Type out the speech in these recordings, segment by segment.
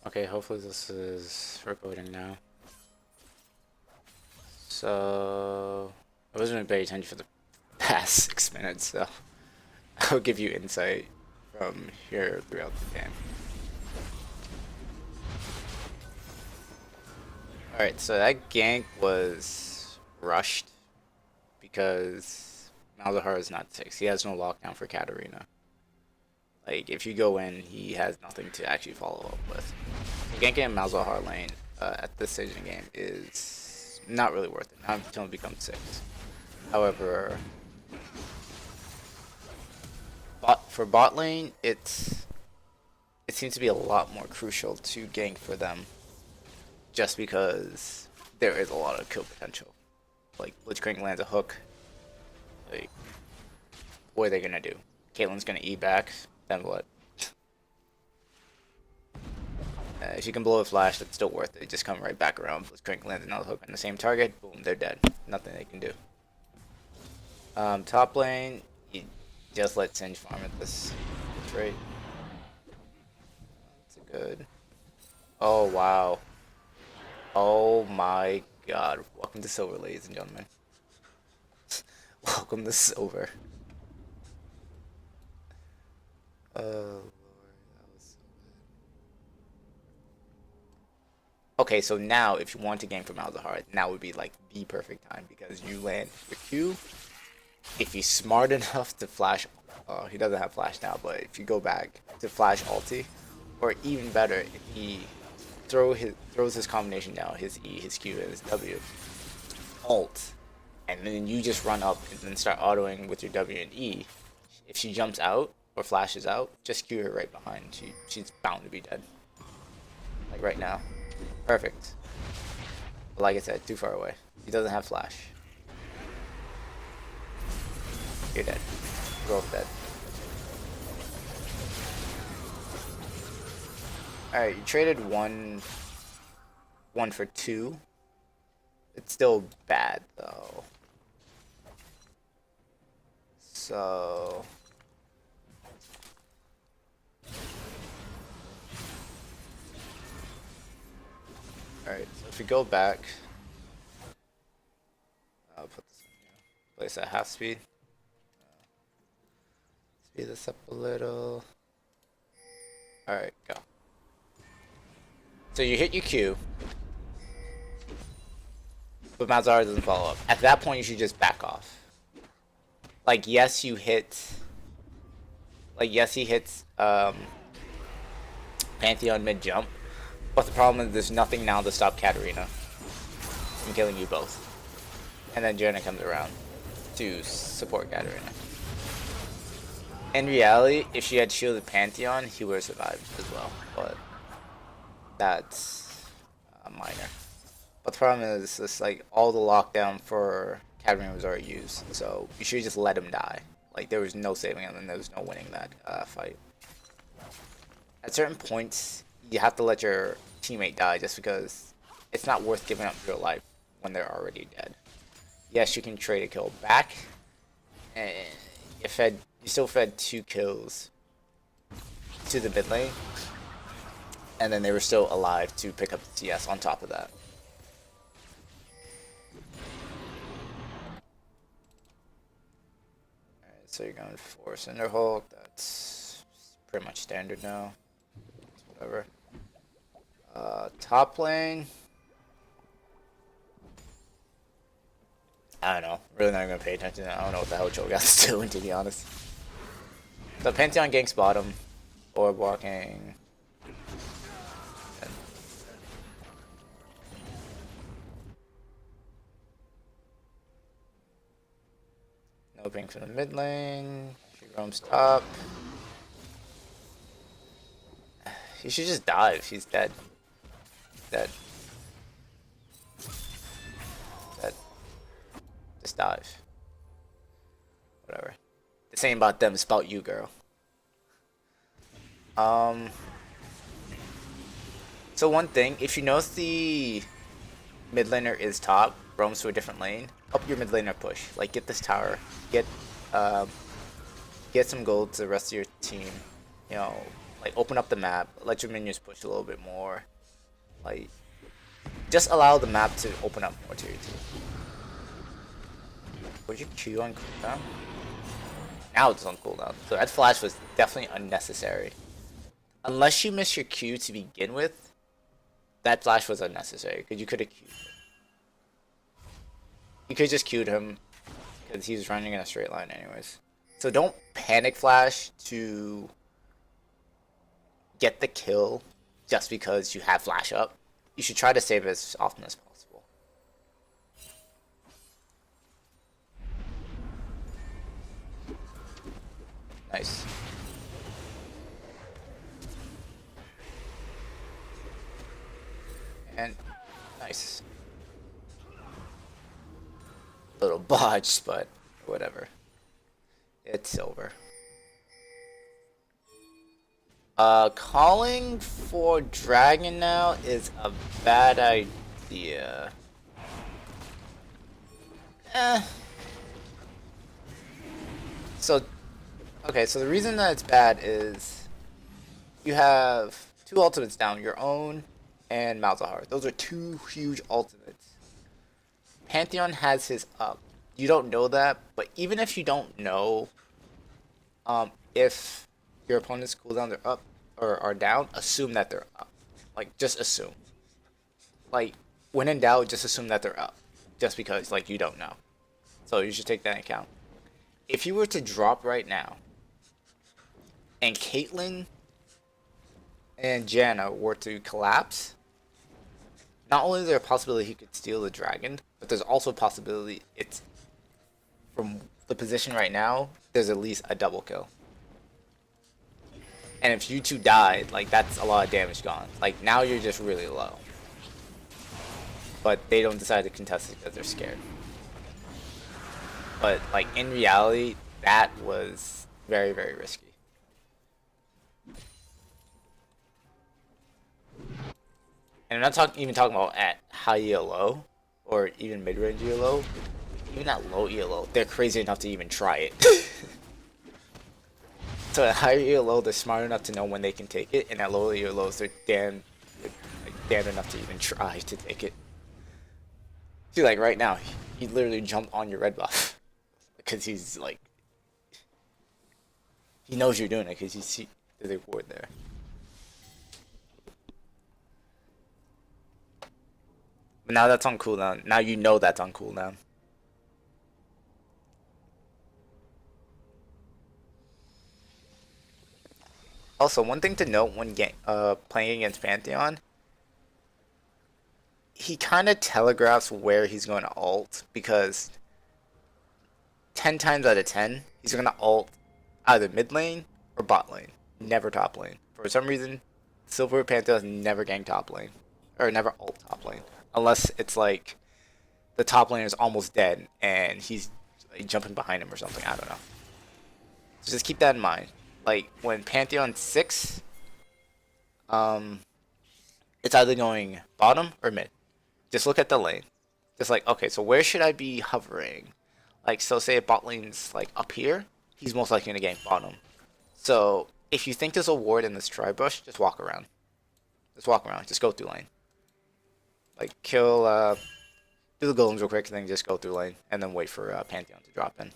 Okay, hopefully this is recording now. So, I wasn't really paying attention for the past 6 minutes, so I'll give you insight from here throughout the game. Alright, so that gank was rushed because Malzahar is not 6. He has no lockdown for Katarina. Like, if you go in, he has nothing to actually follow up with. Ganking in Malzahar lane at this stage in the game is not really worth it, not until it becomes 6. However, for bot lane, it seems to be a lot more crucial to gank for them, just because there is a lot of kill potential. Like, Blitzcrank lands a hook. Like, what are they gonna do? Caitlyn's gonna E back, then what? If you can blow a flash, that's still worth it. Just come right back around. Blitzcrank lands another hook on the same target. Boom, they're dead. Nothing they can do. Top lane, you just let Singe farm at this rate. That's good. Oh, wow. Oh my god. Welcome to Silver, ladies and gentlemen. Welcome to Silver. Oh, Lord. That was so bad. Okay, so now, if you want to gank from Malzahar, now would be like the perfect time because you land your Q. If he's smart enough to flash, he doesn't have flash now, but if you go back to flash ulti, or even better, if he throws his combination down, his E, his Q, and his W, ult, and then you just run up and then start autoing with your W and E. If she jumps out or flashes out, just Q her right behind. She's bound to be dead. Like right now. Perfect. But like I said, too far away. He doesn't have flash. You're dead. You're both dead. Alright, you traded one for two. It's still bad though. So alright, so if we go back, I'll put this in here. Place at half speed. Speed this up a little. Alright, go. So you hit your Q, but Malzahar doesn't follow up. At that point, you should just back off. Like, yes, you hit. Like, yes, he hits Pantheon mid jump, but the problem is there's nothing now to stop Katarina from killing you both. And then Jaina comes around to support Katarina. In reality, if she had shielded Pantheon, he would have survived as well, but that's minor. But the problem is, it's like all the lockdown for Katarina was already used, so you should just let him die. Like, there was no saving him and there was no winning that fight. At certain points, you have to let your teammate die just because it's not worth giving up your life when they're already dead. Yes, you can trade a kill back, and you still fed 2 kills to the mid lane, and then they were still alive to pick up the CS on top of that. Alright, so you're going for Cinderhulk, that's pretty much standard now. Whatever. Top lane. I don't know. Really not gonna pay attention. I don't know what the hell Cho'Gath's doing, to be honest. The Pantheon ganks bottom. Orb walking. No ping from the mid lane. She roams top. He should just dive. He's dead. Dead. Dead. Just dive. Whatever. This ain't about them, it's about you, girl. So one thing, if you notice the mid laner is top, roams to a different lane, up your mid laner push. Like, get this tower. Get some gold to the rest of your team. You know, Like, open up the map, let your minions push a little bit more. Like, just allow the map to open up more to your team. Was your Q on cooldown? Now it's on cooldown. So that flash was definitely unnecessary. Unless you miss your Q to begin with, that flash was unnecessary. Because you could have Q'd him. You could just Q'd him. Because he was running in a straight line anyways. So don't panic flash to get the kill just because you have flash up. You should try to save it as often as possible. Nice. And nice. Little botched, but whatever. It's over. Calling for dragon now is a bad idea. So, okay, so the reason that it's bad is you have two ultimates down, your own and Malzahar. Those are two huge ultimates. Pantheon has his up. You don't know that, but even if you don't know if your opponent's cooldowns are up or are down, assume that they're up. Like, just assume. Like, when in doubt, just assume that they're up. Just because, like, you don't know. So you should take that into account. If you were to drop right now, and Caitlyn and Janna were to collapse, not only is there a possibility he could steal the dragon, but there's also a possibility it's, from the position right now, there's at least a double kill. And if you two died, like, that's a lot of damage gone. Like, now you're just really low. But they don't decide to contest it because they're scared. But, like, in reality, that was very, very risky. And I'm not even talking about at high ELO, or even mid-range ELO. Even at low ELO, they're crazy enough to even try it. So at higher ELO, they're smart enough to know when they can take it, and at lower ELOs, they're damn enough to even try to take it. See, like right now, he literally jumped on your red buff because he's like, he knows you're doing it because you see there's a ward there. But now that's on cooldown. Now you know that's on cooldown. Also, one thing to note when playing against Pantheon, he kind of telegraphs where he's going to ult, because 10 times out of 10, he's going to ult either mid lane or bot lane, never top lane. For some reason, Silver Pantheon never gank top lane, or never ult top lane, unless it's like the top lane is almost dead and he's like, jumping behind him or something. I don't know. So just keep that in mind. Like, when Pantheon 6, it's either going bottom or mid. Just look at the lane. Just like, okay, so where should I be hovering? Like, so say if bot lane's like up here, he's most likely going to gank bottom. So if you think there's a ward in this tri bush, just walk around. Just walk around. Just go through lane. Like, kill, do the golems real quick, and then just go through lane, and then wait for Pantheon to drop in.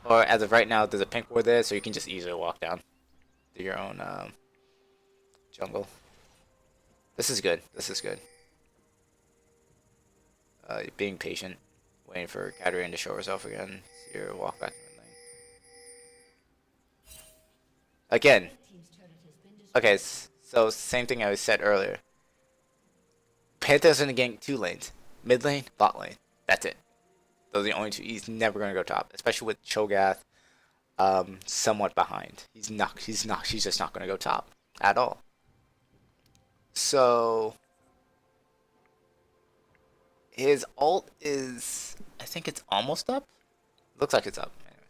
Or as of right now, there's a pink ward there, so you can just easily walk down to your own jungle. This is good. This is good. Being patient, waiting for Katarina to show herself again. See her walk back to mid lane. Again. Okay, so same thing I said earlier. Pantheon's gonna gank two lanes: mid lane, bot lane. That's it. Those are the only two. He's never gonna go top, especially with Cho'Gath somewhat behind. He's just not gonna go top at all. So his ult is, I think it's almost up. Looks like it's up. Anyways,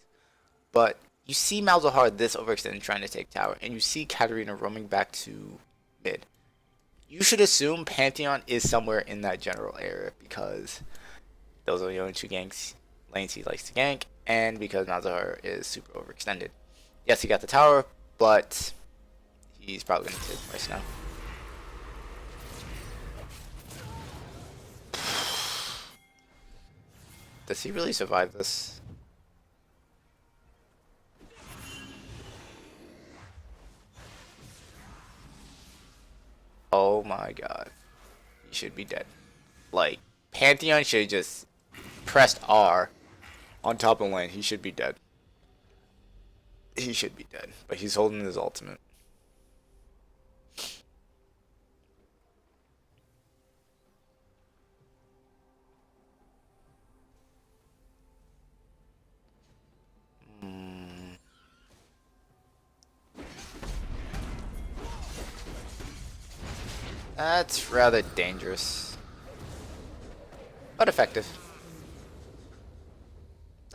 but you see Malzahar this overextended trying to take tower, and you see Katarina roaming back to mid. You should assume Pantheon is somewhere in that general area, because those are the only two ganks lanes he likes to gank, and because Malzahar is super overextended. Yes, he got the tower, but he's probably going to take the price now. Does he really survive this? Oh my god. He should be dead. Like, Pantheon should have just pressed R on top of lane. He should be dead. He should be dead. But he's holding his ultimate. That's rather dangerous. But effective.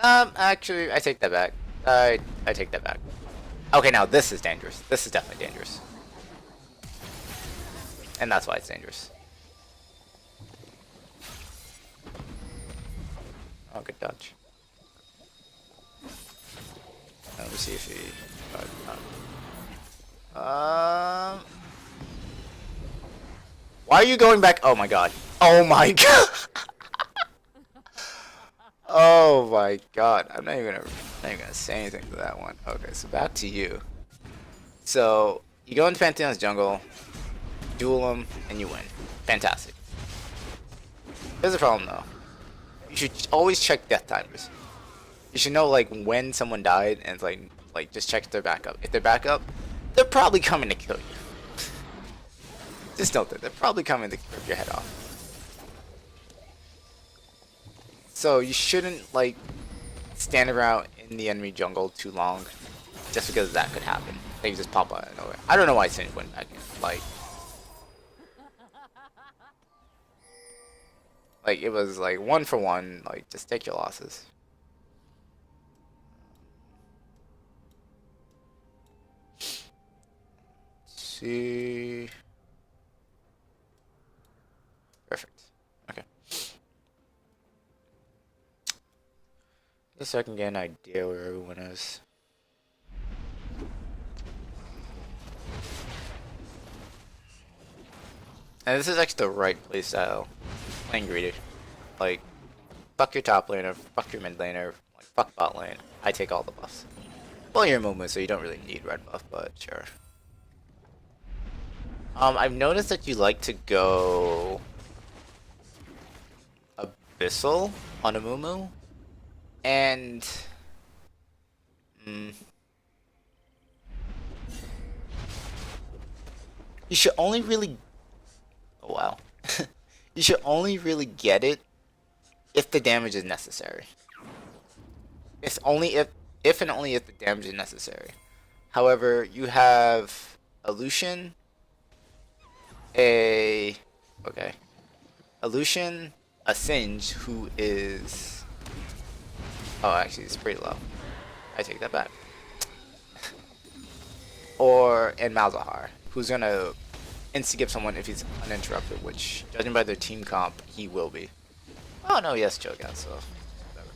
Actually, I take that back. I take that back. Okay, now this is dangerous. This is definitely dangerous. And that's why it's dangerous. Oh, good dodge. Let me see if he... why are you going back? Oh my god. Oh my god. Oh my god. I'm not even gonna say anything to that one. Okay, so back to you. So you go into Pantheon's jungle, duel him, and you win. Fantastic. Here's the problem though. You should always check death timers. You should know like when someone died and like just check their backup. If they're backup, they're probably coming to kill you. Just note that they're probably coming to rip your head off. So you shouldn't like stand around in the enemy jungle too long, just because that could happen. They can just pop out of nowhere. I don't know why Singe went back in. Like it was like 1-for-1. Like just take your losses. See. Perfect. Okay. Just so I can get an idea where everyone is. And this is actually the right playstyle. Playing greedy. Like, fuck your top laner, fuck your mid laner, like, fuck bot lane. I take all the buffs. Well, you're movement, so you don't really need red buff, but sure. I've noticed that you like to go Abyssal on Amumu, and you should only really, oh wow, you should only really get it if the damage is necessary. It's only if and only if the damage is necessary. However, you have a Lucian, a Lucian, a Singe who is, oh actually it's pretty low. I take that back. And Malzahar, who's gonna insta-skip someone if he's uninterrupted, which judging by their team comp, he will be. Oh no, yes, Cho'Gath, so whatever.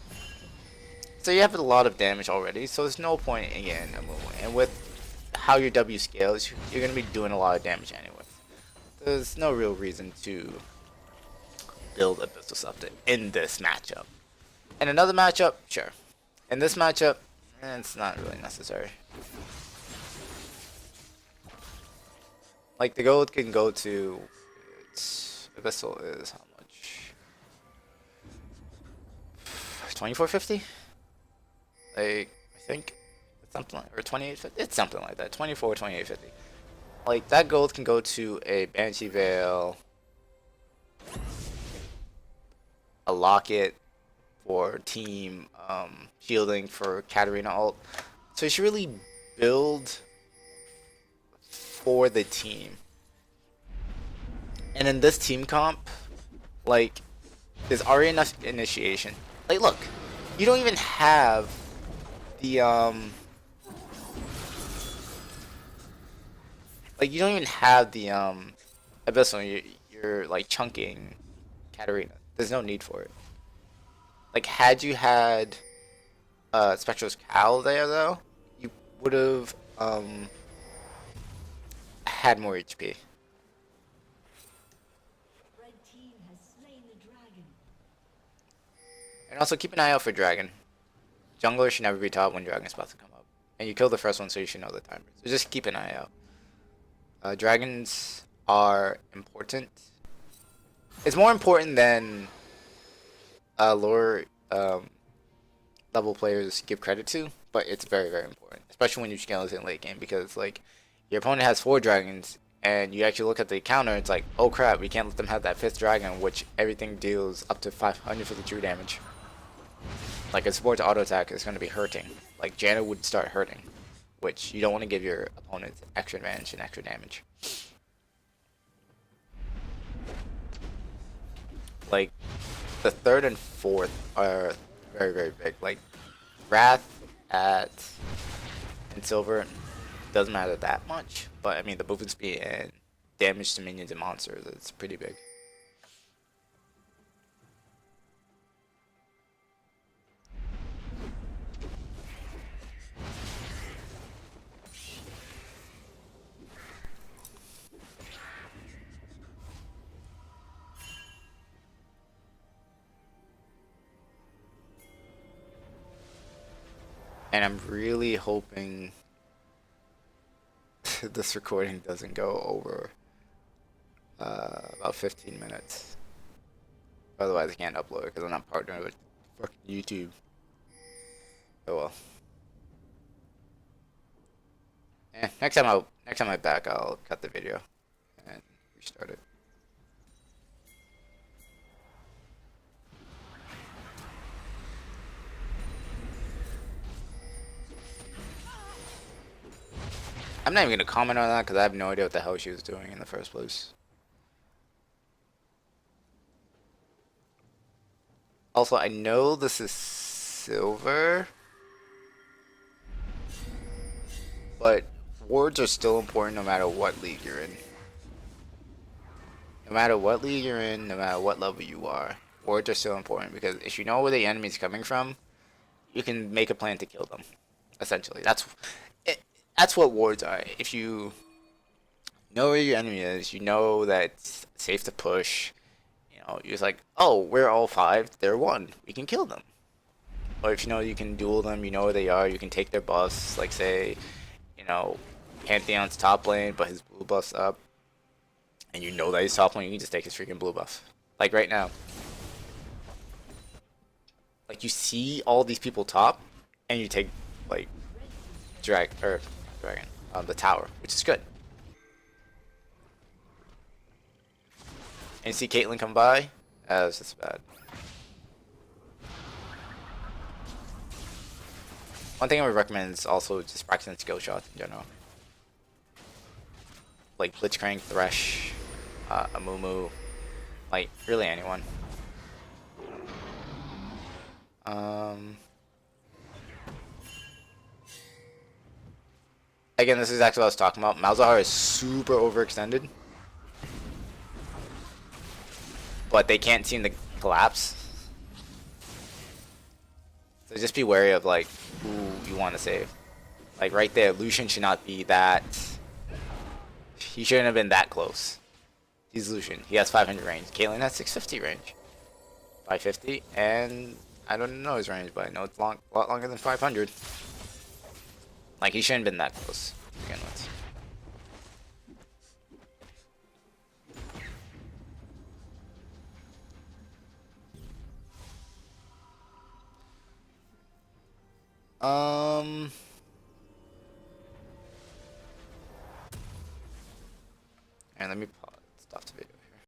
So you have a lot of damage already, so there's no point in getting a move. And with how your W scales, you're gonna be doing a lot of damage anyway. There's no real reason to build Abyssal Scepter in this matchup. In another matchup, sure. In this matchup, it's not really necessary. Like the gold can go to Abyssal is how much? 2450? Like I think it's something like, or 2850. It's something like that. 2850. Like that gold can go to a Banshee Veil, a Locket for team shielding for Katarina ult. So you should really build for the team. And in this team comp, like there's already enough initiation. Like look, you don't even have the like you don't even have the Abyssal. You're like chunking Katarina. There's no need for it. Like had you had Spectral's Cowl there though, you would have had more HP. And also keep an eye out for Dragon. Jungler should never be taught when Dragon's about to come up. And you kill the first one, so you should know the timer. So just keep an eye out. Dragons are important. It's more important than lower level players give credit to, but it's very, very important, especially when you scale it in late game, because like your opponent has 4 dragons, and you actually look at the counter, it's like, oh crap, we can't let them have that 5th dragon, which everything deals up to 552 damage. Like a support to auto attack is going to be hurting. Like Janna would start hurting, which you don't want to give your opponent extra advantage and extra damage. Like the 3rd and 4th are very, very big. Like Wrath at and Silver doesn't matter that much, but I mean the movement speed and damage to minions and monsters, it's pretty big. And I'm really hoping this recording doesn't go over about 15 minutes. Otherwise I can't upload it because I'm not partnered with fucking YouTube. Oh well. Next time I'm back, I'll cut the video and restart it. I'm not even gonna comment on that because I have no idea what the hell she was doing in the first place. Also, I know this is silver, but wards are still important no matter what league you're in. No matter what league you're in, no matter what level you are, wards are still important because if you know where the enemy's coming from, you can make a plan to kill them. Essentially, that's what wards are. If you know where your enemy is, you know that it's safe to push. You know, you're just like, oh, we're all 5, they're 1, we can kill them. Or if you know you can duel them, you know where they are, you can take their buffs. Like say, you know, Pantheon's top lane, but his blue buff's up, and you know that he's top lane, you can just take his freaking blue buff. Like right now. Like you see all these people top, and you take like dragon, the tower, which is good. And you see Caitlyn come by, that's just bad. One thing I would recommend is also just practicing skill shots in general. Like Blitzcrank, Thresh, amumu, like really anyone. Again, this is exactly what I was talking about. Malzahar is super overextended, but they can't seem to collapse. So just be wary of like who you want to save. Like right there, Lucian should not be that. He shouldn't have been that close. He's Lucian. He has 500 range. Caitlyn has 650 range. 550, and I don't know his range, but I know it's a lot longer than 500. Like he shouldn't have been that close to begin with. And let me pause.